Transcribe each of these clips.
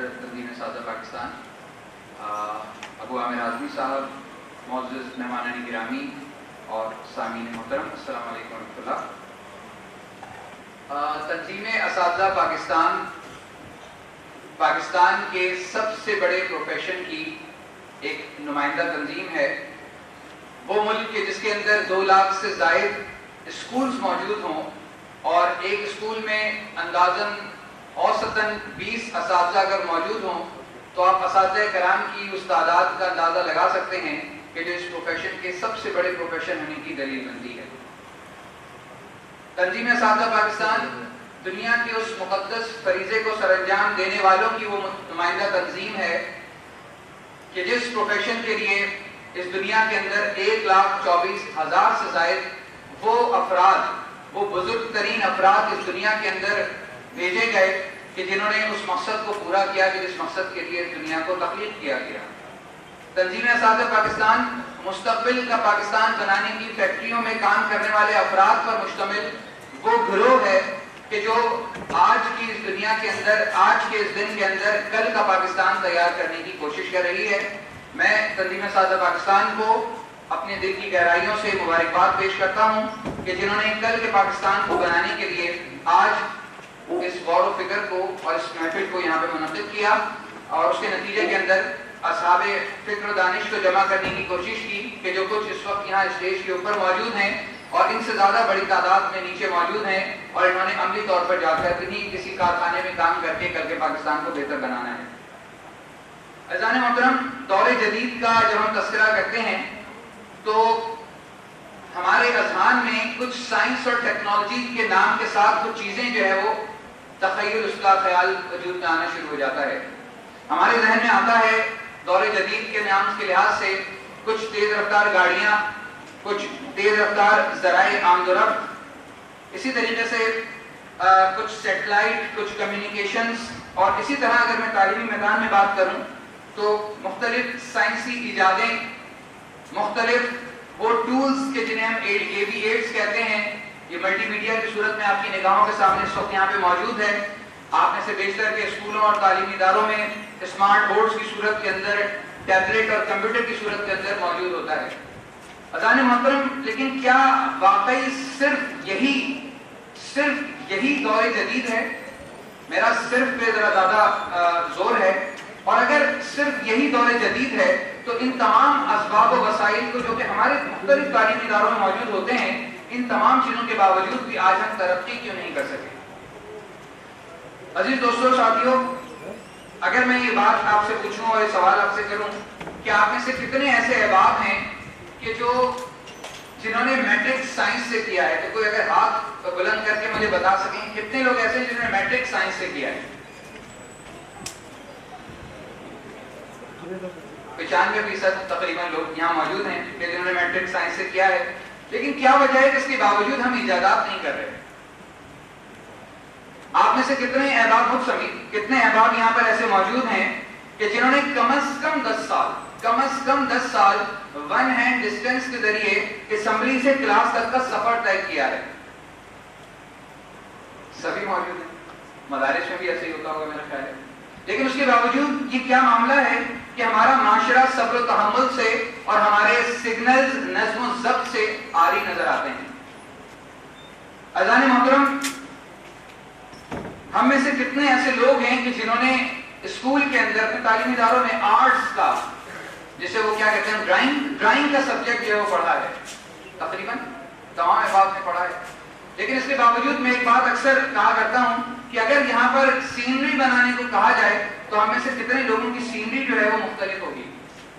صدر تنظیم اساتذہ پاکستان ابو عامر اعظمی صاحب، معزز مہمانان گرامی اور سامعین محترم، السلام علیکم ورحمۃ اللہ۔ تنظیم اساتذہ پاکستان کے سب سے بڑے پروفیشن کی ایک نمائندہ تنظیم ہے۔ وہ ملک کے جس کے اندر 2 لاکھ سے زائد اسکولز موجود ہوں اور ایک اسکول میں اندازاً اوسطاً 20 اساتذہ اگر موجود ہوں تو آپ اساتذہ کرام کی اس تعداد کا اندازہ لگا سکتے ہیں کہ جو اس پروفیشن کے سب سے بڑے پروفیشن ہونے کی دلیل بنتی ہے۔ تنظیم اساتذہ پاکستان دنیا کے اس مقدس فریضے کو سر انجام دینے والوں کی وہ نمائندہ تنظیم ہے کہ جس پروفیشن کے لیے اس دنیا کے اندر 1,24,000 سے زائد وہ افراد، وہ بزرگ ترین افراد اس دنیا کے اندر بھیجے گئے کہ جنہوں نے اس مقصد کو پورا کیا کہ جس مقصد کے لیے دنیا کو تخلیق کیا گیا۔ تنظیم اساتذہ پاکستان مستقبل کا پاکستان بنانے کی فیکٹریوں میں کام کرنے والے افراد پر مشتمل وہ گروہ ہے کہ جو آج کی اس دنیا کے اندر، آج کے اس دن کے اندر کل کا پاکستان تیار کرنے کی کوشش کر رہی ہے۔ میں تنظیم اساتذہ پاکستان کو اپنے دل کی گہرائیوں سے مبارکباد پیش کرتا ہوں کہ جنہوں نے کل کے پاکستان کو بنانے کے لیے آج اس غور و فکر کو اور اس محفل کو یہاں پہ منعقد کیا اور اس کے نتیجے کے اندر اصحاب فکر و دانش کو جمع کرنے کی کوشش کی کہ جو کچھ اس وقت یہاں اسٹیج کے اوپر موجود ہیں اور ان سے زیادہ بڑی تعداد میں نیچے موجود ہیں اور انہوں نے عملی طور پر جا کر کسی کارخانے میں کام کر کے کل کے پاکستان کو بہتر بنانا ہے۔ عزیزان محترم، دور جدید کا جب ہم تذکرہ کرتے ہیں تو ہمارے اذہان میں کچھ سائنس اور ٹیکنالوجی کے نام کے ساتھ کچھ چیزیں جو ہے وہ تخیل، اس کا خیال وجود میں آنا شروع ہو جاتا ہے۔ ہمارے ذہن میں آتا ہے دور جدید کے نام کے لحاظ سے کچھ تیز رفتار گاڑیاں، کچھ تیز رفتار ذرائع آمد و رفت، اسی طریقے سے کچھ سیٹلائٹ، کچھ کمیونیکیشنز، اور اسی طرح اگر میں تعلیمی میدان میں بات کروں تو مختلف سائنسی ایجادیں، مختلف وہ ٹولز کے جنہیں ہم AV8 کہتے ہیں، یہ ملٹی میڈیا کی صورت میں آپ کی نگاہوں کے سامنے اس وقت یہاں پہ موجود ہے۔ آپ میں سے بیشتر کے اسکولوں اور تعلیمی اداروں میں اسمارٹ بورڈز کی صورت کے اندر، ٹیبلٹ اور کمپیوٹر کی صورت کے اندر موجود ہوتا ہے۔ عزیزان محترم، لیکن کیا واقعی صرف یہی دور جدید ہے؟ میرا صرف پہ ذرا زیادہ زور ہے، اور اگر صرف یہی دور جدید ہے تو ان تمام اسباب و وسائل کو جو کہ ہمارے مختلف تعلیمی اداروں میں موجود ہوتے ہیں، ان تمام چیزوں کے باوجود بھی آج ہم ترقی کیوں نہیں کر سکے؟ عزیز دوستوں اور ساتھیوں، اگر میں یہ بات آپ سے پوچھوں اور یہ سوال آپ سے کروں کہ آپ میں سے کتنے ایسے احباب ہیں کہ جنہوں نے میٹرک سائنس سے کیا ہے؟ تو کوئی اگر ہاتھ بلند کر کے مجھے بتا سکیں کتنے لوگ ایسے ہیں جنہوں نے میٹرک سائنس سے کیا ہے؟ 95% تقریباً لوگ یہاں موجود ہیں کہ جنہوں نے میٹرک سائنس سے کیا ہے۔ لیکن کیا وجہ ہے کہ اس کے باوجود ہم ایجادات نہیں کر رہے؟ آپ میں سے کتنے احباب، خود سمیت کتنے احباب یہاں پر ایسے موجود ہیں کہ جنہوں نے کم از کم 10 سال ون ہینڈ ڈسٹینس کے ذریعے اسمبلی سے کلاس تک کا سفر طے کیا ہے؟ سبھی موجود ہیں، مدارس میں بھی ایسے ہی ہوتا ہوگا میرا خیال ہے۔ لیکن اس کے باوجود یہ کیا معاملہ ہے کہ ہمارا معاشرہ صبر و تحمل سے اور ہمارے سگنلز نظم و ضبط سے عاری نظر آتے ہیں؟ عزیزان محترم، ہم میں سے کتنے ایسے لوگ ہیں کہ جنہوں نے اسکول کے اندر تعلیمی اداروں میں آرٹس کا، جسے وہ کیا کہتے ہیں، ڈرائنگ کا سبجیکٹ جو ہے وہ پڑھا ہے؟ تقریباً تمام احباب نے پڑھا ہے۔ لیکن اس کے باوجود میں ایک بات اکثر کہا کرتا ہوں کہ اگر یہاں پر سینری بنانے کو کہا جائے تو ہم میں سے کتنے لوگوں کی سینری جو ہے وہ مختلف ہوگی؟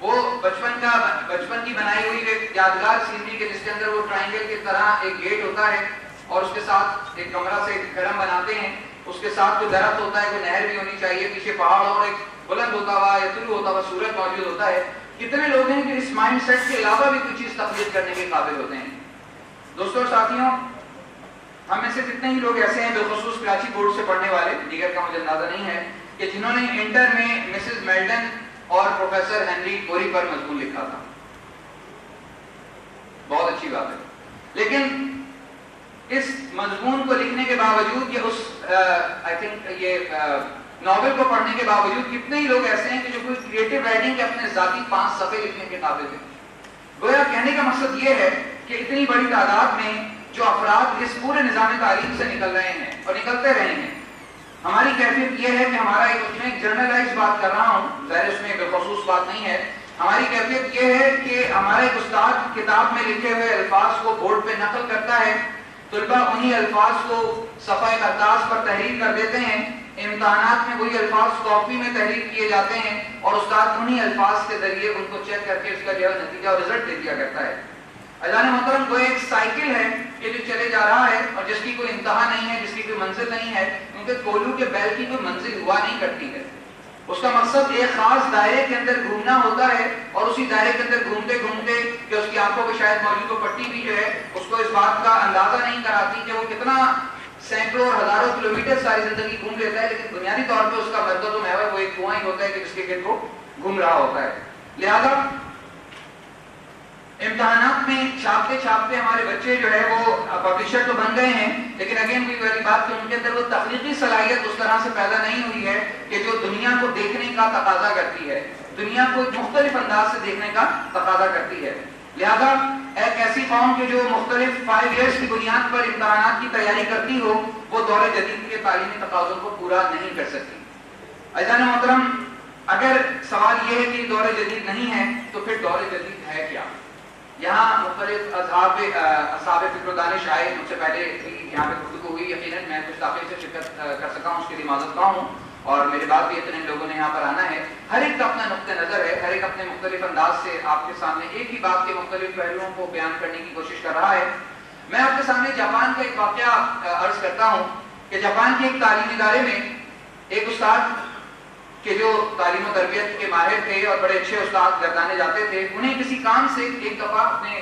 وہ بچپن کی بنائی ہوئی ایک یادگار سینری کے جس کے اندر وہ ٹرائنگل کی طرح ایک گیٹ ہوتا ہے اور اس کے ساتھ ایک کمرہ سے گرم بناتے ہیں، اس کے ساتھ کوئی درخت ہوتا ہے، کوئی نہر بھی ہونی چاہیے، پیچھے پہاڑ اور ایک بلند ہوتا ہوا یا طلوع ہوتا ہوا سورج موجود ہوتا ہے۔ کتنے لوگ ہیں کہ اس مائنڈ سیٹ کے علاوہ بھی کوئی چیز تخلیق کرنے کے قابل ہوتے ہیں؟ دوستوں اور ساتھیوں، ہم میں سے کتنے ہی لوگ ایسے ہیں بالخصوص کراچی بورڈ سے پڑھنے والے، دیگر کا مجھے اندازہ نہیں ہے، کہ جنہوں نے انٹر میں مسز میلڈن اور پروفیسر ہنری کوری پر مضمون لکھا تھا؟ بہت اچھی بات ہے۔ لیکن اس مضمون کو لکھنے کے باوجود یہ ناول کو پڑھنے کے باوجود کتنے ہی لوگ ایسے ہیں کہ جو کوئی کریٹو رائٹنگ کے اپنے ذاتی 5 صفحے لکھنے کے قابل ہیں. گویا کہنے کا مقصد یہ ہے کہ اتنی بڑی تعداد میں جو افراد اس پورے نظام تعلیم سے نکل رہے ہیں اور نکلتے رہے ہیں، ہماری کیفیت یہ ہے کہ ہمارا اس میں جرنلائز بات کر رہا ہوں، ظاہر اس میں بالخصوص بات نہیں ہے. ہماری کیفیت یہ ہے کہ ہمارا ایک استاد کتاب میں لکھے ہوئے الفاظ کو بورڈ پہ نقل کرتا ہے، طلبہ انہی الفاظ کو صفحہ کرتاس پر تحریر کر دیتے ہیں، امتحانات میں وہی الفاظ کاپی میں تحریر کیے جاتے ہیں اور استاد انہی الفاظ کے ذریعے ان کو چیک کر کے اس کا جو ہے نتیجہ اور رزلٹ دے دیا کرتا ہے. اذان محترم، وہ ایک سائیکل ہے کہ جو چلے جا رہا ہے اور جس کی کوئی انتہا نہیں ہے، جس کی کوئی منزل نہیں ہے، کیونکہ کولو کے بیل کی کوئی منزل ہوا نہیں کرتی ہے. اس کا مقصد ایک خاص دائرے کے اندر گھومنا ہوتا ہے اور اسی دائرے کے اندر گھومتے گھومتے کہ اس کی آنکھوں پہ شاید موجود وہ پٹی بھی جو ہے اس کو اس بات کا اندازہ نہیں کراتی کہ وہ کتنا سینکڑوں اور ہزاروں کلومیٹر ساری زندگی گھوم لیتا ہے، لیکن بنیادی طور پہ اس کا مرکز و محور وہ ایک کنواں ہی ہوتا ہے کہ جس کے گرد وہ گھوم رہا ہوتا ہے. لہذا امتحانات میں چھاپتے چھاپتے ہمارے بچے جو ہے وہ پبلشر تو بن گئے ہیں، لیکن اگین کوئی والی بات کہ ان کے اندر وہ تخلیقی صلاحیت اس طرح سے پیدا نہیں ہوئی ہے کہ جو دنیا کو دیکھنے کا تقاضا کرتی ہے، دنیا کو ایک مختلف انداز سے دیکھنے کا تقاضا کرتی ہے. لہذا ایک ایسی قوم کے جو مختلف 5 ایئرس کی بنیاد پر امتحانات کی تیاری کرتی ہو، وہ دور جدید کے تعلیمی تقاضوں کو پورا نہیں کر سکتی. عزیزان محترم، اگر سوال یہ ہے کہ دور جدید نہیں ہے تو پھر دور جدید ہے کیا؟ یہاں مختلف اصحاب فکر و دانش آئے، مجھ سے پہلے بھی یہاں پہ گفتگو ہوئی. یقیناً میں کچھ تاخیر سے شرکت کر سکا ہوں، اس کے لیے معذرت خواہ ہوں، اور میرے بعد بھی اتنے لوگوں نے یہاں پر آنا ہے. ہر ایک کا اپنا نقطہ نظر ہے، ہر ایک اپنے مختلف انداز سے آپ کے سامنے ایک ہی بات کے مختلف پہلوؤں کو بیان کرنے کی کوشش کر رہا ہے. میں آپ کے سامنے جاپان کا ایک واقعہ عرض کرتا ہوں کہ جاپان کے ایک تعلیمی ادارے میں ایک استاد کہ جو تعلیم و تربیت کے ماہر تھے اور بڑے اچھے استاد گردانے جاتے تھے، انہیں کسی کام سے ایک دفعہ اپنے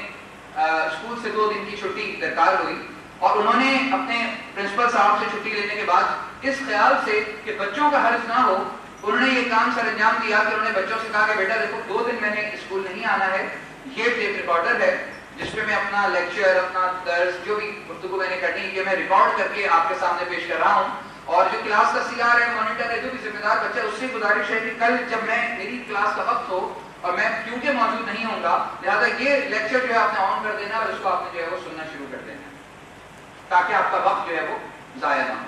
اسکول سے 2 دن کی چھٹی درکار ہوئی اور انہوں نے اپنے پرنسپل صاحب سے چھٹی لینے کے بعد اس خیال سے کہ بچوں کا حرج نہ ہو، انہوں نے یہ کام سر انجام دیا کہ انہوں نے بچوں سے کہا کہ بیٹا دیکھو 2 دن میں نے اسکول نہیں آنا ہے، یہ ٹیپ ریکارڈر ہے جس پہ میں اپنا لیکچر، اپنا درس، جو بھی گفتگو میں نے کرنی ہے، یہ میں ریکارڈ کر کے آپ کے سامنے پیش کر رہا ہوں. اور جو کلاس کا سی آر ہے، مانیٹر ہے، جو بھی ذمہ دار بچہ، اس سے گزارش ہے کہ کل جب میری کلاس کا وقت ہو اور میں کیونکہ موجود نہیں ہوں گا، لہٰذا یہ لیکچر جو ہے آپ نے آن کر دینا اور اس کو آپ نے جو ہے وہ سننا شروع کر دینا تاکہ آپ کا وقت جو ہے وہ ضائع نہ ہو.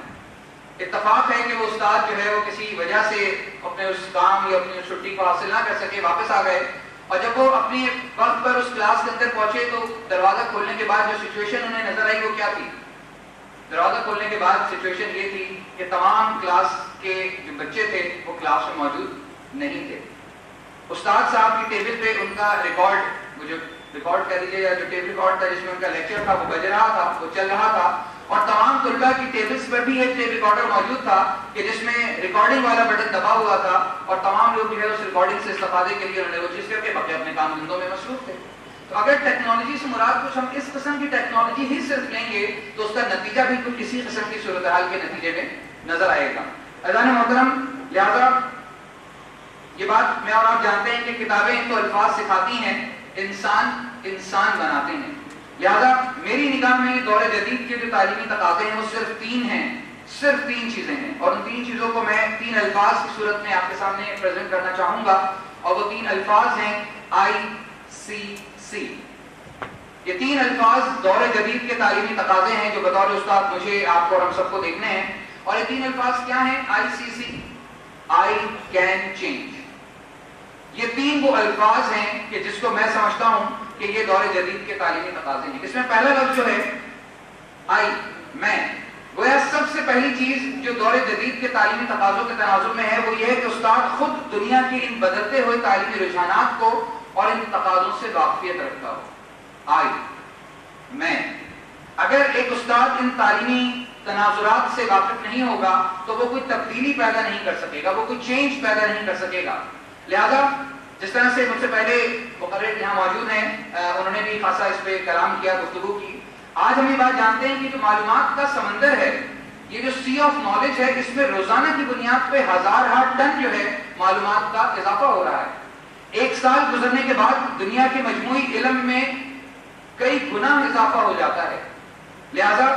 اتفاق ہے کہ وہ استاد جو ہے وہ کسی وجہ سے اپنے اس کام یا اپنی چھٹی کو حاصل نہ کر سکے، واپس آ گئے اور جب وہ اپنے وقت پر اس کلاس کے اندر پہنچے تو دروازہ کھولنے کے بعد جو سچویشن انہیں نظر آئی وہ کیا تھی؟ دروازہ کھولنے کے بعد سچویشن یہ تھی کہ تمام کلاس کے جو بچے تھے وہ کلاس میں موجود نہیں تھے. استاد صاحب کی ٹیبل پہ ان کا ریکارڈ، وہ جو ریکارڈ کہہ دیجیے یا جو ٹیپ ریکارڈ تھا جس میں ان کا لیکچر تھا وہ بج رہا تھا، وہ چل رہا تھا اور تمام طلباء کی ٹیبلز پر بھی ایک ٹیپ ریکارڈر موجود تھا کہ جس میں ریکارڈنگ والا بٹن دبا ہوا تھا اور تمام لوگ جو ہے اس ریکارڈنگ سے استفادے کے لیے انہوں نے وہ چیز کر کے باقی اپنے کام دھندوں میں مصروف تھے. تو اگر ٹیکنالوجی سے مراد کچھ ہم اس قسم کی ٹیکنالوجی ہی صرف لیں گے تو اس کا نتیجہ بھی کچھ اسی قسم کی صورتحال کے نتیجے میں نظر آئے گا. عزیزان محترم، لہذا یہ بات میں اور آپ جانتے ہیں کہ کتابیں تو الفاظ سکھاتی ہیں، انسان بناتے ہیں. لہذا میری نگاہ میں دور جدید کے جو تعلیمی تقاضے ہیں وہ صرف 3 ہیں، صرف 3 چیزیں ہیں اور ان 3 چیزوں کو میں 3 الفاظ کی صورت میں آپ کے سامنے پریزنٹ کرنا چاہوں گا اور وہ 3 الفاظ ہیں ICC. یہ 3 الفاظ دور جدید کے تعلیمی تقاضے ہیں جو بطور استاد مجھے، آپ کو اور ہم سب کو دیکھنے ہیں. اور یہ 3 الفاظ کیا ہیں؟ ICC، I can change. یہ 3 وہ الفاظ ہیں کہ جس کو میں سمجھتا ہوں کہ یہ دور جدید کے تعلیمی تقاضے ہیں. اس میں پہلا لفظ جو ہے I، میں، گویا سب سے پہلی چیز جو دور جدید کے تعلیمی تقاضوں کے تناظر میں ہے وہ یہ ہے کہ استاد خود دنیا کے ان بدلتے ہوئے تعلیمی رجحانات کو اور ان تقاضوں سے واقفیت رکھتا ہو. I، میں. اگر ایک استاد ان تعلیمی تناظرات سے واقف نہیں ہوگا تو وہ کوئی تبدیلی پیدا نہیں کر سکے گا، وہ کوئی چینج پیدا نہیں کر سکے گا. لہذا جس طرح سے مجھ سے پہلے مقرر یہاں موجود ہیں، انہوں نے بھی خاصا اس پہ کلام کیا، گفتگو کی. آج ہم یہ بات جانتے ہیں کہ جو معلومات کا سمندر ہے، یہ جو سی آف نالج ہے، اس میں روزانہ کی بنیاد پہ ہزارہ ٹن جو ہے معلومات کا اضافہ ہو رہا ہے. 1 سال گزرنے کے بعد دنیا کے مجموعی علم میں کئی گنا اضافہ ہو جاتا ہے. لہذا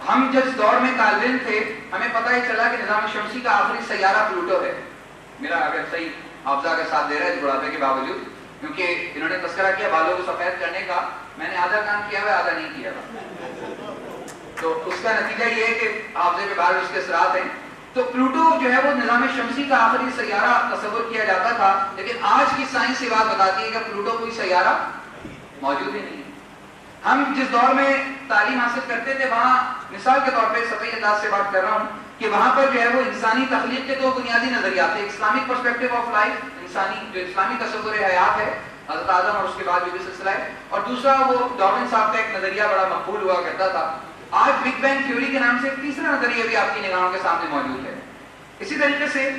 ہم جس دور میں طالب علم تھے ہمیں پتہ ہی چلا کہ نظام شمسی کا آخری سیارہ پلوٹو ہے. میرا اگر صحیح حافظہ کا ساتھ دے رہا ہے اس بڑھاپے کے باوجود، کیونکہ انہوں نے تذکرہ کیا بالوں کو سفید کرنے کا، میں نے آدھا کام کیا ہوا آدھا نہیں کیا ہوا، تو اس کا نتیجہ یہ ہے کہ حافظے کے بعد اس کے اثرات ہیں. تو پلوٹو جو ہے وہ نظام شمسی کا آخری سیارہ تصور کیا جاتا تھا، لیکن آج کی سائنس یہ بات بتاتی ہے کہ پلوٹو کوئی سیارہ موجود ہی نہیں ہے. ہم جس دور میں تعلیم حاصل کرتے تھے وہاں مثال کے طور پہ سطحی انداز سے بات کر رہا ہوں کہ وہاں پر جو ہے وہ انسانی تخلیق کے دو بنیادی نظریات تھے. اسلامک پرسپیکٹو آف لائف، انسانی جو اسلامی تصور حیات ہے حضرت آدم اور اس کے بعد جو بھی سلسلہ ہے، اور دوسرا وہ ڈارون صاحب کا ایک نظریہ بڑا مقبول ہوا کرتا تھا. آج بگ بینگ تھیوری کے نام سے ایک تیسرا نظریہ بھی آپ کی نگاہوں کے سامنے موجود ہے. اسی طریقے سے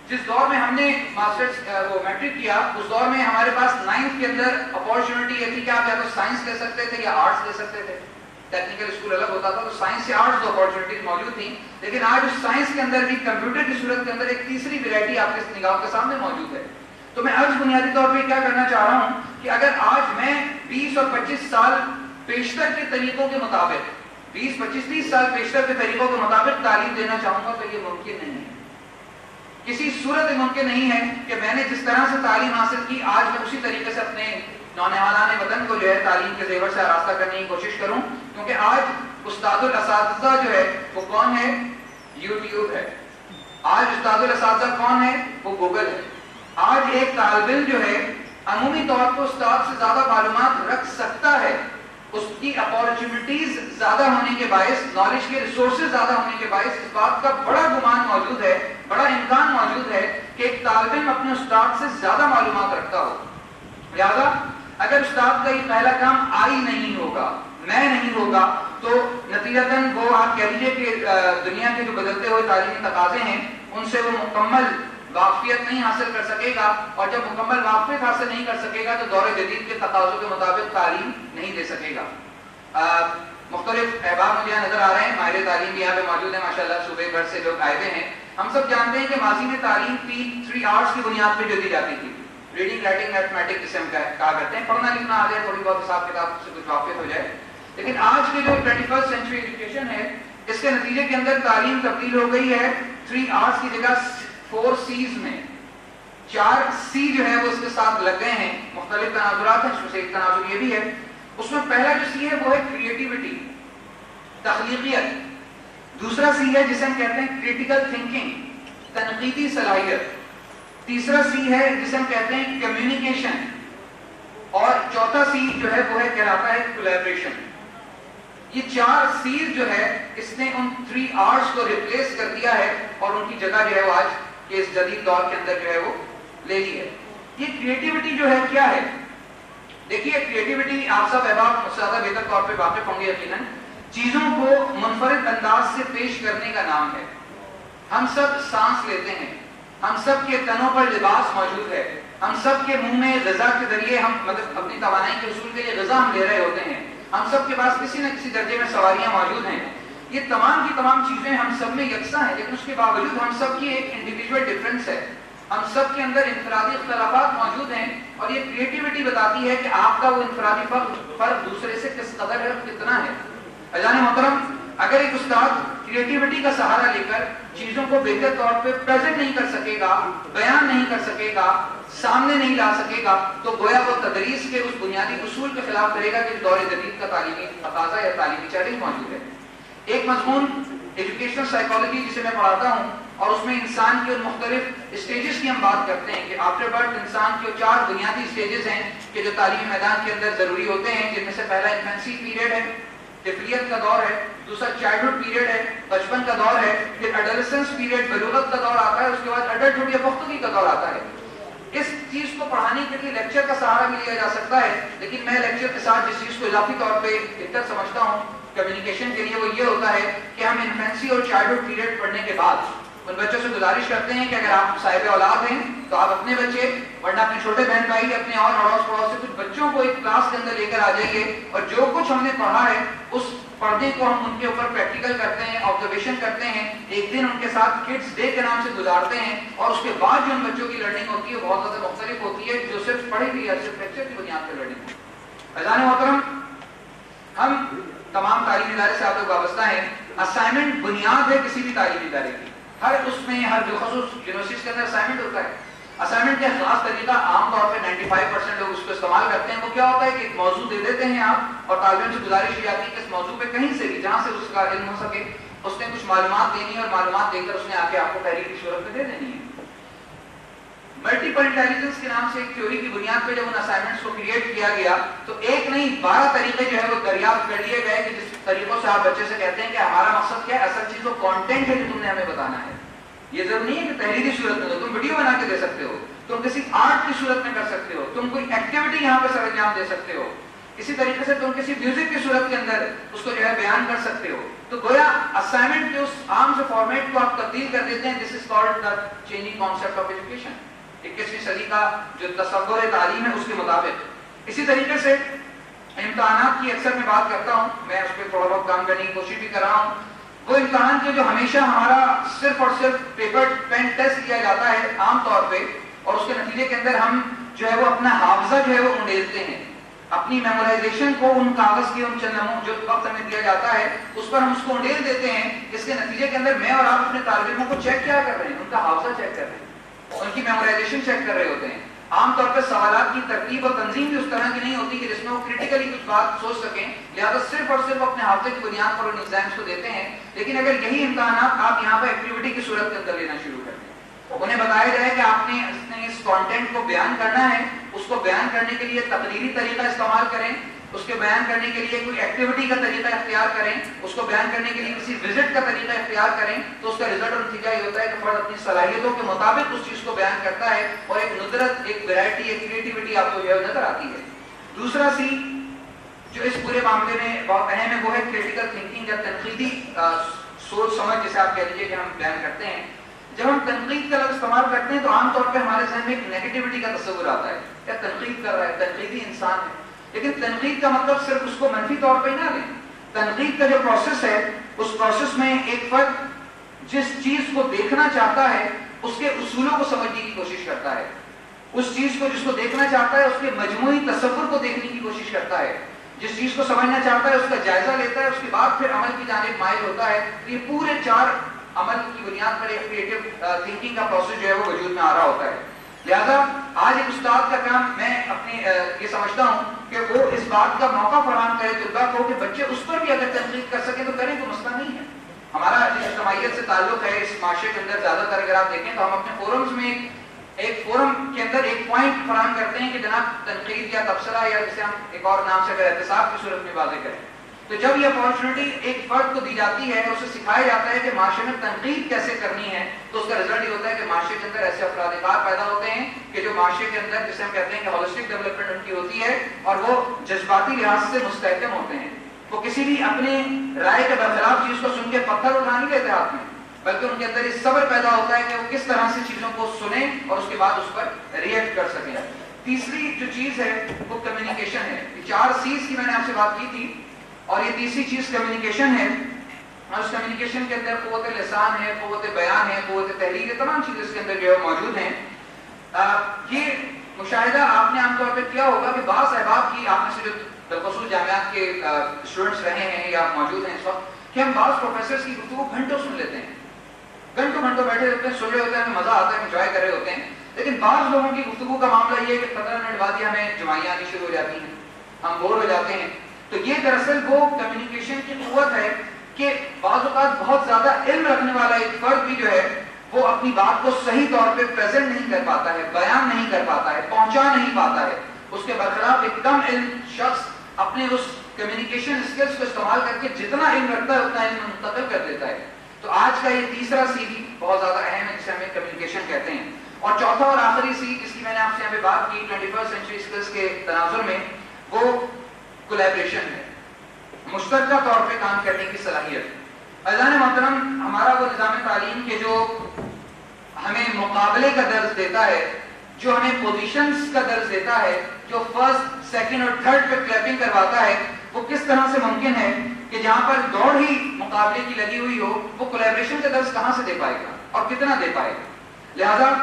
جس دور میں ہم نے ماسٹرز وہ میٹرک کیا اس دور میں ہمارے پاس 9th کے اندر اپارچونٹی یہ تھی کہ آپ یا تو سائنس لے سکتے تھے یا آرٹس لے سکتے تھے. ٹیکنیکل اسکول الگ ہوتا تھا تو سائنس سے آرٹس دو اپارچونٹیز موجود تھیں، لیکن آج اس سائنس کے اندر بھی کمپیوٹر کی صورت کے اندر ایک تیسری ویرائٹی آپ کے نگاہوں کے سامنے موجود ہے. تو میں آج بنیادی طور پہ کیا کرنا چاہ رہا ہوں کہ اگر آج میں 20 اور 25 سال پیشتر کے طریقوں کے مطابق 20-25-30 سال پیشتر کے طریقوں کے مطابق تعلیم دینا چاہوں گا تو یہ ممکن نہیں ہے. کسی صورت ممکن نہیں ہے کہ میں نے جس طرح سے تعلیم حاصل کی آج میں اسی طریقے سے اپنے نونہالان وطن کو جو ہے تعلیم کے زیور سے آراستہ کرنے کی کوشش کروں. کیونکہ آج استاد الاساتذہ جو ہے وہ کون ہے؟ یوٹیوب ہے. آج استاد الاساتذہ کون ہے؟ وہ گوگل ہے. آج ایک طالب علم جو ہے عمومی طور پر استاد سے زیادہ معلومات رکھ سکتا ہے. اس کی اپارچونٹیز زیادہ ہونے کے باعث، نالج کے ریسورسز زیادہ ہونے کے باعث اس بات کا بڑا گمان موجود ہے، بڑا امکان موجود ہے کہ ایک طالب علم اپنے استاد سے زیادہ معلومات رکھتا ہو. لہذا اگر استاد کا یہ پہلا کام آئی نہیں ہوگا، میں نہیں ہوگا، تو نتیجتاً وہ آپ کہہ لیجیے کہ دنیا کے جو بدلتے ہوئے تعلیمی تقاضے ہیں ان سے وہ مکمل واقفیت نہیں حاصل کر سکے گا، اور جب مکمل واقفیت حاصل نہیں کر سکے گا تو دور جدید کے تقاضوں کے مطابق تعلیم نہیں دے سکے گا. مختلف احباب مجھے یہاں نظر آ رہے ہیں، ماہر تعلیم بھی یہاں پہ موجود ہیں ماشاءاللہ، صوبے بھر سے لوگ آئے ہوئے ہیں. ہم سب جانتے ہیں کہ ماضی میں تعلیم 3 آرٹس کی بنیاد پہ جو دی جاتی تھی، ریڈنگ، رائٹنگ، میتھمیٹکس جسے ہم کہا کرتے ہیں، پڑھنا لکھنا آ جائے، تھوڑی بہت حساب کتاب سے کچھ واقف ہو جائے. لیکن آج کی جو 21st سینچری ایجوکیشن ہے اس کے نتیجے کے اندر تعلیم تبدیل ہو گئی ہے 3 آرٹس کی جگہ 4 C's میں. 4 C جو ہے وہ اس کے ساتھ لگ گئے ہیں. مختلف تناظرات ہیں، اس میں سے ایک تناظر یہ بھی ہے. اس میں پہلا جو C ہے وہ ہے کریٹیوٹی، تخلیقیت. دوسرا C ہے جسے ہم کہتے ہیں کریٹیکل تھنکنگ، تنقیدی صلاحیت. تیسرا C ہے جسے ہم کہتے ہیں کمیونیکیشن، اور چوتھا C جو ہے وہ ہے کہلاتا ہے کولیبریشن. یہ 4 C's جو ہے اس نے ان 3 آرٹس کو ریپلیس کر دیا ہے اور ان کی جگہ جو ہے وہ آج کے اس جدید دور کے اندر جو ہے وہ لے لی ہے. یہ کریٹیوٹی جو ہے کیا ہے؟ دیکھیے کریٹیوٹی آپ سب احباب مجھ سے زیادہ بہتر طور پہ واقف ہوں گے یقیناً، چیزوں کو منفرد انداز سے پیش کرنے کا نام ہے. ہم سب سانس لیتے ہیں، ہم سب کے تنوں پر لباس موجود ہے، ہم سب کے منہ میں غذا کے ذریعے ہم مطلب اپنی توانائی کے حصول کے لیے غذا ہم لے رہے ہوتے ہیں، ہم سب کے پاس کسی نہ کسی درجے میں سواریاں موجود ہیں. یہ تمام کی تمام چیزیں ہم سب میں یکساں ہیں، لیکن اس کے باوجود ہم سب کی ایک انڈیویجول ڈفرینس ہے. ہم سب کے اندر انفرادی اختلافات موجود ہیں، اور یہ کریٹیوٹی بتاتی ہے کہ آپ کا وہ انفرادی فرق دوسرے سے کس قدر ہے اور کتنا ہے. اذان محترم، اگر ایک استاد کریٹیوٹی کا سہارا لے کر چیزوں کو بہتر طور پہ پریزنٹ نہیں کر سکے گا، بیان نہیں کر سکے گا، سامنے نہیں لا سکے گا، تو گویا وہ تدریس کے اس بنیادی اصول کے خلاف کرے گا کہ دور جدید کا تعلیمی تقاضا یا تعلیمی چیلنج موجود ہے. ایک مضمون ایجوکیشنل سائیکالوجی جسے میں پڑھاتا ہوں، اور اس میں انسان کے ان مختلف اسٹیجز کی ہم بات کرتے ہیں کہ آفٹر برتھ انسان کے 4 بنیادی اسٹیجز ہیں کہ جو تعلیمی میدان کے اندر ضروری ہوتے ہیں، جن میں سے پہلا انفینسی پیریڈ ہے، طفلیت کا دور ہے. دوسرا چائلڈہڈ پیریڈ ہے، بچپن کا دور ہے. پھر ایڈولسنس پیریڈ، بلوغت کا دور آتا ہے. اس کے بعد ایڈلٹہڈ یا پختگی کا دور آتا ہے. اس چیز کو پڑھانے کے لیے لیکچر کا سہارا بھی لیا جا سکتا ہے، لیکن میں لیکچر کے ساتھ جس چیز کو اضافی طور پہ بہتر سمجھتا ہوں کمیونیکیشن کے لیے وہ یہ ہوتا ہے کہ ہم انفینسی اور چائلڈہڈ پیریڈ پڑھنے کے بعد ان بچوں سے گزارش کرتے ہیں کہ اگر آپ صاحب اولاد ہیں تو آپ اپنے بچے، ورنہ اپنے چھوٹے بہن بھائی، اپنے اور اڑوس پڑوس سے کچھ بچوں کو ایک کلاس کے اندر لے کر آ جائیے، اور جو کچھ ہم نے پڑھا ہے اس پڑھنے کو ہم ان کے اوپر پریکٹیکل کرتے ہیں، آبزرویشن کرتے ہیں. ایک دن ان کے ساتھ کڈس ڈے کے نام سے گزارتے ہیں، اور اس کے بعد جو ان بچوں کی لرننگ ہوتی ہے بہت زیادہ مختلف ہوتی ہے جو صرف پڑھی ہوئی ہے، صرف لیکچر کی بنیاد پر لرننگ. اذان محترم، ہم تمام تعلیمی ادارے سے آپ لوگ وابستہ ہیں. اسائنمنٹ بنیاد ہے کسی بھی تعلیمی ادارے کی. ہر اس میں ہر بالخصوص یونیورسٹیز کے اندر اسائنمنٹ ہوتا ہے. اسائنمنٹ کا خاص طریقہ عام طور پہ 95% لوگ اس کو استعمال کرتے ہیں. وہ کیا ہوتا ہے کہ ایک موضوع دے دیتے ہیں آپ اور طالب علم سے گزارش کی جاتی ہے کہ اس موضوع پہ کہیں سے بھی جہاں سے اس کا علم ہو سکے اس نے کچھ معلومات دینی ہے اور معلومات دے کر اس نے آ کے آپ کو تحریر کی صورت میں دے دینی ہے. ملٹیپل انٹیلیجنس کے نام سے ایک تھیوری کی بنیاد پہ جب ان اسائنمنٹس کو کریٹ کیا گیا تو ایک نہیں 12 طریقے جو ہے وہ دریافت کر لیے گئے کہ جس طریقوں سے آپ بچے سے کہتے ہیں کہ ہمارا مقصد کیا ہے, اصل چیز وہ کانٹینٹ ہے جو تم نے ہمیں بتانا ہے. یہ ضروری نہیں ہے کہ تحریری صورت میں تم ویڈیو بنا کے دے سکتے ہو, تم کسی آرٹ کی صورت میں کر سکتے ہو, تم کوئی ایکٹیویٹی یہاں پہ سر انجام دے سکتے ہو, اسی طریقے سے تم کسی میوزک کی صورت کے اندر اس کو جو ہے بیان کر سکتے ہو. تو گویا اسائنمنٹ کے اس عام سے فارمیٹ کو آپ تبدیل کر دیتے ہیں. This is called the changing concept of education. 21ویں صدی کا جو تصور تعلیم ہے اس کے مطابق. اسی طریقے سے امتحانات کی اکثر میں بات کرتا ہوں, میں اس پہ تھوڑا بہت کام کرنے کی کوشش بھی کر رہا ہوں. وہ امتحان کے جو ہمیشہ ہمارا صرف اور صرف پیپر پین ٹیسٹ کیا جاتا ہے عام طور پہ, اور اس کے نتیجے کے اندر ہم جو ہے وہ اپنا حافظہ جو ہے وہ انڈیلتے ہیں, اپنی میمورائزیشن کو ان کاغذ کی ان چند جو وقت ہمیں دیا جاتا ہے اس پر ہم اس کو انڈیل دیتے ہیں. اس کے نتیجے کے اندر میں اور آپ اپنے طالب علموں کو چیک کیا کر رہے ہیں, ان کا حافظہ چیک کر رہے ہیں, ان کی میمورائزیشن چیک کر رہے ہوتے ہیں. عام طور پہ سوالات کی ترتیب اور تنظیم بھی اس طرح کی نہیں ہوتی کہ جس میں وہ کریٹیکلی کچھ بات سوچ سکیں, لہٰذا صرف اور صرف اپنے حافظے کی بنیاد پر ان ایگزامس کو دیتے ہیں. لیکن اگر یہی امتحانات آپ یہاں پر ایکٹیویٹی کی صورت کے اندر لینا شروع کر دیں, انہیں بتایا جائے کہ آپ نے اس کانٹینٹ کو بیان کرنا ہے, اس کو بیان کرنے کے لیے تقریری طریقہ استعمال کریں, اس کے بیان کرنے کے لیے کوئی ایکٹیویٹی کا طریقہ اختیار کریں, اس کو بیان کرنے کے لیے کسی وزٹ کا طریقہ اختیار کریں, تو اس کا رزلٹ اور نتیجہ یہ ہوتا ہے کہ فرد اپنی صلاحیتوں کے مطابق اس چیز کو بیان کرتا ہے اور ایک ندرت, ایک ویرائٹی, ایک کریٹیوٹی آپ کو جو ہے نظر آتی ہے. دوسرا سی جو اس پورے معاملے میں بہت اہم ہے وہ ہے کریٹیکل تھنکنگ یا تنقیدی سوچ سمجھ, جسے آپ کہہ لیجیے کہ ہم بیان کرتے ہیں. جب ہم تنقید کا لفظ استعمال کرتے ہیں تو عام طور پہ ہمارے ذہن میں ایک نیگیٹیوٹی کا تصور آتا ہے, کیا تنقید کر رہا ہے, تنقیدی انسان ہے. لیکن تنقید کا مطلب صرف اس کو منفی طور پہ ہی نہ لیں. تنقید کا جو پروسیس ہے اس پروسیس میں ایک فرد جس چیز کو دیکھنا چاہتا ہے اس کے اصولوں کو سمجھنے کی کوشش کرتا ہے, اس چیز کو جس کو دیکھنا چاہتا ہے اس کے مجموعی تصور کو دیکھنے کی کوشش کرتا ہے, جس چیز کو سمجھنا چاہتا ہے اس کا جائزہ لیتا ہے, اس کے بعد پھر عمل کی جانب مائل ہوتا ہے. یہ پورے 4 عمل کی بنیاد پر ایک کریٹو تھنکنگ کا پروسیس جو ہے وہ وجود میں آ رہا ہوتا ہے. لہذا آج ایک استاد کا کام, میں اپنے یہ سمجھتا ہوں کہ وہ اس بات کا موقع فراہم کرے طلباء کو کہ بچے اس پر بھی اگر تنقید کر سکیں تو کریں, کوئی مسئلہ نہیں ہے. ہمارا جس اجتماعیت سے تعلق ہے اس معاشرے کے اندر زیادہ تر اگر آپ دیکھیں تو ہم اپنے فورمز میں ایک فورم کے اندر ایک پوائنٹ فراہم کرتے ہیں کہ جناب تنقید یا تبصرہ یا جسے ہم ایک اور نام سے اگر احتساب کی صورت میں واضح کریں, تو جب یہ اپارچونٹی ایک فرد کو دی جاتی ہے, اسے سکھایا جاتا ہے کہ معاشرے میں تنقید کیسے کرنی ہے, تو اس کا رزلٹ یہ ہوتا ہے کہ معاشرے کے اندر ایسے افراد کار پیدا ہوتے ہیں کہ جو معاشرے کے اندر جسے ہم کہتے ہیں کہ ہولسٹک ڈیولپمنٹ ان کی ہوتی ہے اور وہ جذباتی لحاظ سے مستحکم ہوتے ہیں. وہ کسی بھی اپنے رائے کے برخلاف چیز کو سن کے پتھر اٹھا نہیں لیتے ہاتھ میں, بلکہ ان کے اندر یہ صبر پیدا ہوتا ہے کہ وہ کس طرح سے چیزوں کو سنیں اور اس کے بعد اس پر ریئیکٹ کر سکیں. تیسری جو چیز ہے وہ کمیونیکیشن ہے. 4 C's کی میں نے آپ سے بات کی تھی, اور یہ تیسری چیز کمیونیکیشن ہے. اور اس کمیونیکیشن کے اندر قوت لسان ہے, قوت بیان ہے, قوت تحریر ہے, تمام چیزیں اس کے اندر جو ہے موجود ہیں. یہ مشاہدہ آپ نے عام طور پہ کیا ہوگا کہ بعض احباب کی, آپ میں سے جو بالخصوص جامعات کے اسٹوڈنٹس رہے ہیں یا موجود ہیں اس وقت, کہ ہم بعض پروفیسرز کی گفتگو گھنٹوں سن لیتے ہیں, گھنٹوں بیٹھے ہوتے ہیں, سن رہے ہوتے ہیں, ہمیں مزہ آتا ہے, انجوائے کر رہے ہوتے ہیں. لیکن بعض لوگوں کی گفتگو کا معاملہ یہ ہے کہ 15 منٹ بعد ہی ہمیں جمائیاں آنی شروع ہو جاتی ہیں, ہم بور ہو جاتے ہیں. تو یہ دراصل وہ کمیونیکیشن کی قوت ہے کہ بعض اوقات بہت زیادہ علم رکھنے والا ایک فرد بھی جو ہے وہ اپنی بات کو صحیح طور پہ پریزنٹ نہیں کر پاتا ہے, بیان نہیں کر پاتا ہے, پہنچا نہیں پاتا ہے. اس کے برخلاف ایک کم علم شخص اپنے اس کمیونیکیشن اسکلس کو استعمال کر کے جتنا علم رکھتا ہے اتنا علم منتقل کر دیتا ہے. تو آج کا یہ تیسرا سی بھی بہت زیادہ اہم ہے جسے ہمیں کمیونیکیشن کہتے ہیں. اور چوتھا اور آخری سی جس کی میں نے آپ سے یہاں پہ بات کی 21st سینچری اسکلس کے تناظر میں, وہ کولیبریشن ہے, مشترکہ طور پہ کام کرنے کی صلاحیت. عزیزان محترم, ہمارا وہ نظام تعلیم کے جو ہمیں مقابلے کا درس دیتا ہے, جو ہمیں پوزیشنز کا درس دیتا ہے, جو فرسٹ, سیکنڈ اور تھرڈ پہ کلیپنگ کرواتا ہے, وہ کس طرح سے ممکن ہے کہ جہاں پر دوڑ ہی مقابلے کی لگی ہوئی ہو, وہ کولیبریشن کا درس کہاں سے دے پائے گا اور کتنا دے پائے گا. لہذا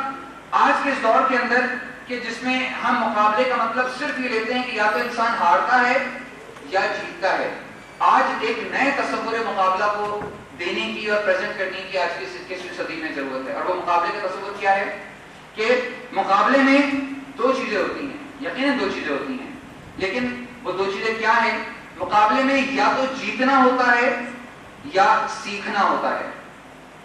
آج کے اس دور کے اندر کہ جس میں ہم مقابلے کا مطلب صرف یہ لیتے ہیں کہ یا تو انسان ہارتا ہے یا جیتتا ہے, آج ایک نئے تصور مقابلہ کو دینے کی اور پریزنٹ کرنے کی آج کی 21ویں صدی میں ضرورت ہے. اور وہ مقابلے کا تصور کیا ہے کہ مقابلے میں دو چیزیں ہوتی ہیں, یقیناً دو چیزیں ہوتی ہیں, لیکن وہ دو چیزیں کیا ہیں؟ مقابلے میں یا تو جیتنا ہوتا ہے یا سیکھنا ہوتا ہے.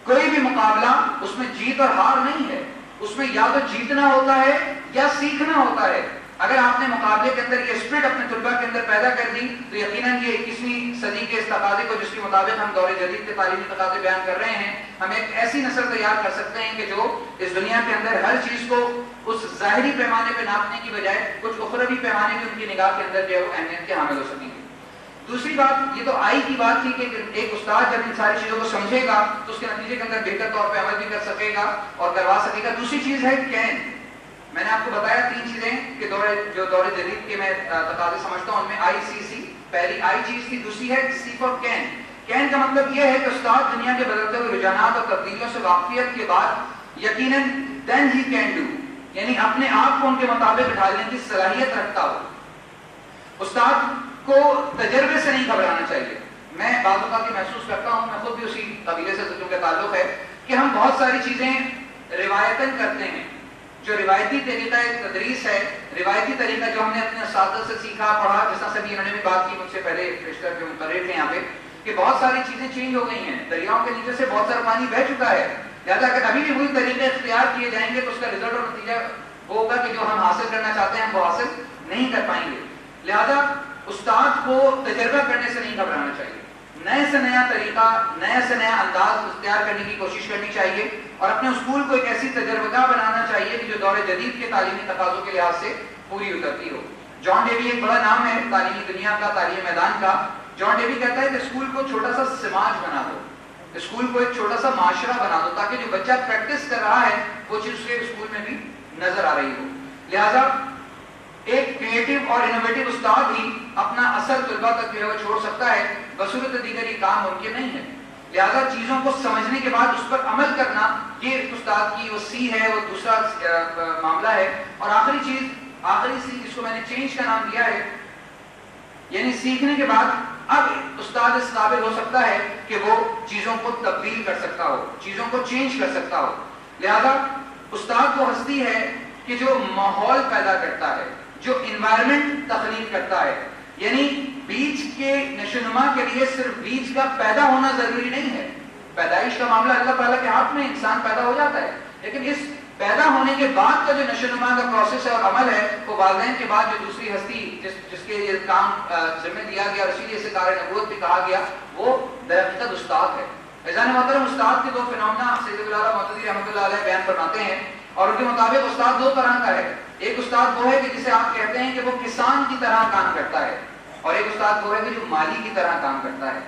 کوئی بھی مقابلہ اس میں جیت اور ہار نہیں ہے, اس میں یا تو جیتنا ہوتا ہے یا سیکھنا ہوتا ہے. اگر آپ نے مقابلے کے اندر یہ اسپرٹ اپنے طلباء کے اندر پیدا کر دی تو یقیناً یہ 21ویں صدی کے اس تقاضے کو, جس کے مطابق ہم دور جدید کے تعلیمی تقاضے بیان کر رہے ہیں, ہم ایک ایسی نسل تیار کر سکتے ہیں کہ جو اس دنیا کے اندر ہر چیز کو اس ظاہری پیمانے پہ ناپنے کی بجائے کچھ اخروی پیمانے پہ ان کی نگاہ کے اندر جو ہے وہ اہمیت کے حامل ہو سکیں گے. دوسری بات, یہ تو آئی کی بات تھی کہ ایک استاد جب ان ساری چیزوں کو سمجھے گا تو اس کے نتیجے کے اندر بہتر طور پہ عمل بھی کر سکے گا اور کروا سکے گا. دوسری چیز ہے کین. میں نے آپ کو بتایا تین چیزیں کہ جو دور جدید کے میں تقاضے سمجھتا ہوں ان میں آئی سی سی, پہلی آئی چیز تھی, دوسری ہے سی فار کین. کین کا مطلب یہ ہے کہ استاد دنیا کے بدلتے ہوئے رجحانات اور تبدیلیوں سے واقفیت کے بعد یقیناً دین ہی کین ڈو, یعنی اپنے آپ کو ان کے مطابق ڈھالنے کی صلاحیت رکھتا ہو. استاد کو تجربے سے نہیں گھبرانا چاہیے. میں بعض اوقات یہ محسوس کرتا ہوں, میں خود بھی اسی قبیلے سے جو کہ تعلق ہے, کہ ہم بہت ساری چیزیں روایتاً کرتے ہیں. جو روایتی طریقہ تدریس ہے, روایتی طریقہ جو ہم نے اپنے اساتذہ سے سیکھا پڑھا, جس طرح سے بھی انہوں نے بھی بات کی مجھ سے پہلے رشتہ کے مقرر تھے یہاں پہ, کہ بہت ساری چیزیں چینج ہو گئی ہیں. دریاؤں کے نیچے سے بہت سارا پانی بہہ چکا ہے, لہٰذا اگر ابھی بھی وہی طریقے اختیار کیے جائیں گے تو اس کا رزلٹ اور نتیجہ وہ ہوگا کہ جو ہم حاصل کرنا چاہتے ہیں ہم وہ حاصل نہیں کر پائیں گے. لہذا استاد کو تجربہ کرنے سے نہیں گھبرانا چاہیے, نئے سے نیا طریقہ, نیا سے نیا انداز اختیار کرنے کی کوشش کرنی چاہیے اور اپنے اسکول کو ایک ایسی تجربہ گاہ بنانا چاہیے کہ جو دور جدید کے تعلیمی تقاضوں کے لحاظ سے پوری اترتی ہو. جان ڈیوی ایک بڑا نام ہے تعلیمی دنیا کا, تعلیمی میدان کا. جان ڈیوی کہتا ہے کہ اسکول کو چھوٹا سا سماج بنا دو, اسکول کو ایک چھوٹا سا معاشرہ بنا دو, تاکہ جو بچہ پریکٹس کر رہا ہے وہ چیز اس کے اسکول میں بھی نظر آ رہی ہو. لہذا ایک کریٹو اور انوویٹو استاد ہی اپنا اثر طلباء تک جو ہے وہ چھوڑ سکتا ہے, بصورت دیگر یہ کام ممکن نہیں ہے. لہذا چیزوں کو سمجھنے کے بعد اس پر عمل کرنا, یہ استاد کی وہ سی ہے, وہ دوسرا معاملہ ہے. اور آخری چیز, آخری سی جس کو میں نے چینج کا نام دیا ہے, یعنی سیکھنے کے بعد اب استاد اس قابل ہو سکتا ہے کہ وہ چیزوں کو تبدیل کر سکتا ہو, چیزوں کو چینج کر سکتا ہو. لہذا استاد وہ ہستی ہے کہ جو ماحول پیدا کرتا ہے, جو انوائرمنٹ تخلیق کرتا ہے. یعنی بیج کے نشوونما کے لیے صرف بیج کا پیدا ہونا ضروری نہیں ہے. پیدائش کا معاملہ اللہ تعالیٰ کے ہاتھ میں, انسان پیدا ہو جاتا ہے, لیکن اس پیدا ہونے کے بعد کا جو نشوونما کا پروسیس ہے اور عمل ہے, وہ والدین کے بعد جو دوسری ہستی جس کے یہ کام ذمہ دیا گیا اور اسی لیے اسے کار نبوت بھی کہا گیا, وہ درحقیقت استاد ہے. عزیزان محترم, استاد کے دو فنومنا سید العلا معتدی رحمۃ اللہ علیہ بیان فرماتے ہیں, اور ان کے مطابق استاد دو طرح کا ہے. ایک استاد وہ ہے کہ جسے آپ کہتے ہیں کہ وہ کسان کی طرح کام کرتا ہے, اور ایک استاد وہ ہے کہ جو مالی کی طرح کام کرتا ہے.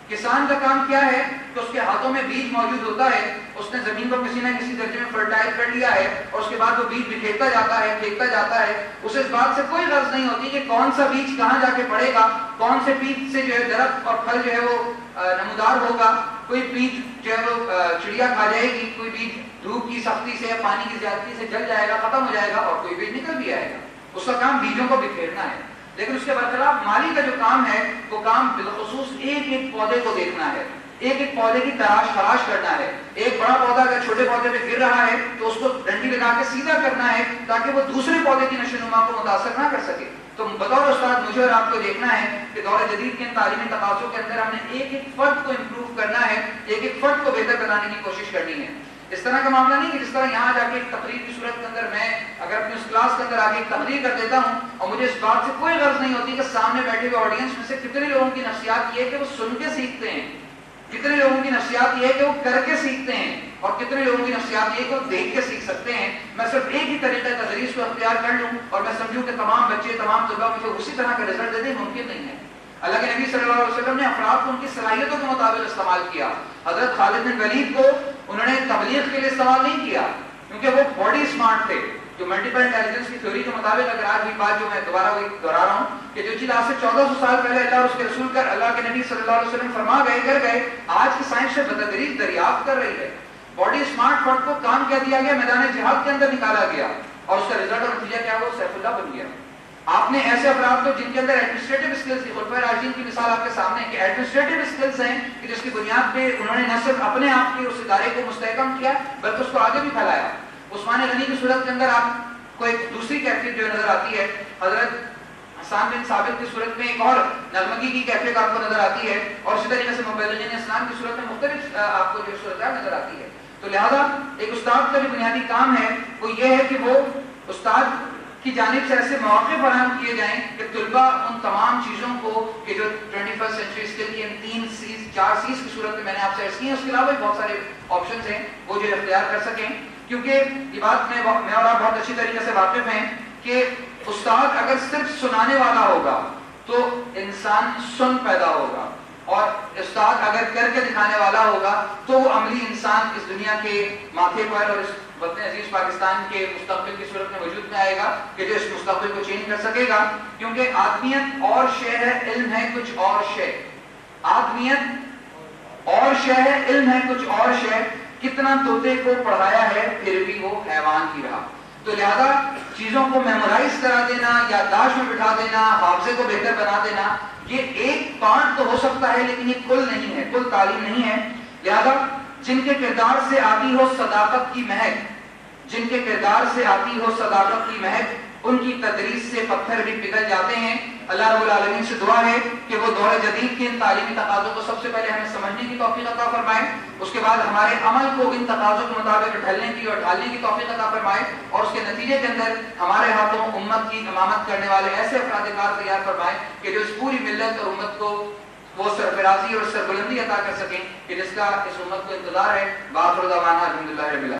کسان کا کام کیا ہے کہ اس کے ہاتھوں میں بیج موجود ہوتا ہے, اس نے زمین کو کسی نہ کسی درجے میں فرٹائل کر لیا ہے, اور اس کے بعد وہ بیج بکھیرتا جاتا ہے, پھینکتا جاتا ہے. اسے اس بات سے کوئی غرض نہیں ہوتی کہ کون سا بیج کہاں جا کے پڑے گا, کون سے بیج سے جو ہے درخت اور پھل جو ہے وہ نمودار ہوگا. کوئی بیج جو ہے وہ چڑیا کھا جائے گی, کوئی بیج دھوپ کی سختی سے یا پانی کی زیادتی سے جل جائے گا, ختم ہو جائے گا, اور کوئی بیج نکل بھی آئے گا. اس کا کام بیجوں کو بکھیرنا ہے. لیکن اس کے برخلاف مالی کا جو کام ہے, وہ کام بالخصوص ایک ایک پودے کو دیکھنا ہے, ایک ایک پودے کی تلاش کرنا ہے. ایک بڑا پودا اگر چھوٹے پودے پہ گر رہا ہے تو اس کو ڈنڈی لگا کے سیدھا کرنا ہے, تاکہ وہ دوسرے پودے کی نشوونما کو متاثر نہ کر سکے. تو بطور استاد مجھے اور آپ کو دیکھنا ہے کہ دور جدید کے تعلیمی تقاضوں کے اندر ہم نے ایک ایک فرد کو امپروو کرنا ہے, ایک ایک فرد کو بہتر بنانے کی کوشش کرنی ہے. اس طرح کا معاملہ نہیں کہ جس طرح یہاں جا کے ایک تقریر کی صورت کے اندر میں اگر اپنی اس کلاس کے اندر آگے ایک تقریر کر دیتا ہوں اور مجھے اس بات سے کوئی غرض نہیں ہوتی کہ سامنے بیٹھے ہوئے آڈینس میں سے کتنے لوگوں کی نفسیات یہ ہے کہ وہ سن کے سیکھتے ہیں, کتنے لوگوں کی نفسیات یہ ہے کہ وہ کر کے سیکھتے ہیں, اور کتنے لوگوں کی نفسیات یہ ہے کہ وہ دیکھ کے سیکھ سکتے ہیں. میں صرف ایک ہی طریقہ تدریس کو اختیار کر لوں اور میں سمجھوں کہ تمام بچے, تمام طلباء مجھے اسی طرح کا رزلٹ دے دیں, ممکن نہیں ہے. اللہ کے نبی صلی اللہ علیہ وسلم نے افراد کو ان کی صلاحیتوں کے مطابق استعمال کیا. حضرت خالد بن ولید کو انہوں نے تبلیغ کے لیے استعمال نہیں کیا, کیونکہ وہ باڈی اسمارٹ تھے. جو ملٹیپل انٹیلیجنس کی تھیوری کے مطابق, اگر آج بھی بات جو میں دوبارہ وہی دہرا رہا ہوں کہ جو چیز آج سے 1400 سال پہلے اللہ اور اس کے رسول کر اللہ کے نبی صلی اللہ علیہ وسلم فرما گئے, کر گئے, آج کی سائنس سے بتدریج دریافت کر رہی ہے. باڈی اسمارٹ فرد کو کام کیا دیا گیا, میدان جہاد کے اندر نکالا گیا, اور اس کا رزلٹ اور نتیجہ کیا ہوا, سیف اللہ بن گیا. آپ نے ایسے افراد کو جن کے اندر ایڈمنسٹریٹو اسکلز، خلفائے راشدین کی مثال آپ کے سامنے ہے کہ ایڈمنسٹریٹو اسکلز ہیں کہ جس کی بنیاد پہ انہوں نے نہ صرف اپنے آپ کے اس ادارے کو مستحکم کیا بلکہ اس کو آگے بھی پھیلایا. عثمان غنی کی صورت کے اندر آپ کو ایک دوسری کیفیت جو نظر آتی ہے، حضرت حسان بن ثابت کی صورت میں ایک اور نغمگی کی کیفیت آپ کو نظر آتی ہے، اور اسی طریقے سے مبلغین اسلام کی صورت میں مختلف آپ کو جو صورتحال نظر آتی ہے. تو لہذا ایک استاد کا جو بنیادی کام ہے وہ یہ ہے کہ وہ استاد کی جانب سے ایسے مواقع فراہم کیے جائیں کہ طلباء ان تمام چیزوں کو کہ جو 21st سینچری اسکل کی ان 4 C's کی صورت میں نے آپ سے عرض کی ہیں، اس کے علاوہ بھی بہت سارے آپشنز ہیں وہ جو اختیار کر سکیں. کیونکہ یہ بات میں اور آپ بہت اچھی طریقے سے واقف ہیں کہ استاد اگر صرف سنانے والا ہوگا تو انسان سن پیدا ہوگا، اور استاد اگر کر کے دکھانے والا ہوگا تو وہ عملی انسان اس دنیا کے ماتھے پر اور اس وطن عزیز پاکستان کے مستقبل کی صورت میں وجود میں آئے گا کہ جو اس مستقبل کو چینج کر سکے گا. کیونکہ آدمیت اور شے ہے، علم ہے کچھ اور شے. آدمیت اور شے ہے، علم ہے کچھ اور شے. کتنا طوطے کو پڑھایا ہے پھر بھی وہ حیوان ہی رہا. تو لہذا چیزوں کو میمورائز کرا دینا، یادداشت میں بٹھا دینا، حافظے کو بہتر بنا دینا، یہ ایک پارٹ تو ہو سکتا ہے لیکن یہ کل نہیں ہے، کل تعلیم نہیں ہے. لہذا جن کے کردار سے آتی ہو صداقت کی مہک، جن کے کردار سے آتی ہو صداقت کی مہک، ان کی تدریس سے پتھر بھی پگھل جاتے ہیں. اللہ رب العالمین سے دعا ہے کہ وہ دور جدید کے ان تعلیمی تقاضوں کو سب سے پہلے ہمیں سمجھنے کی توفیق عطا فرمائے، اس کے بعد ہمارے عمل کو ان تقاضوں کے مطابق ڈھلنے کی اور ڈھالنے کی توفیق عطا فرمائے، اور اس کے نتیجے کے اندر ہمارے ہاتھوں امت کی امامت کرنے والے ایسے افراد کار تیار فرمائے کہ جو اس پوری ملت اور امت کو وہ سرفرازی اور سربلندی عطا کر سکیں کہ جس کا اس امت کو انتظار ہے. بآخر دعوانا الحمدللہ رب العالمین.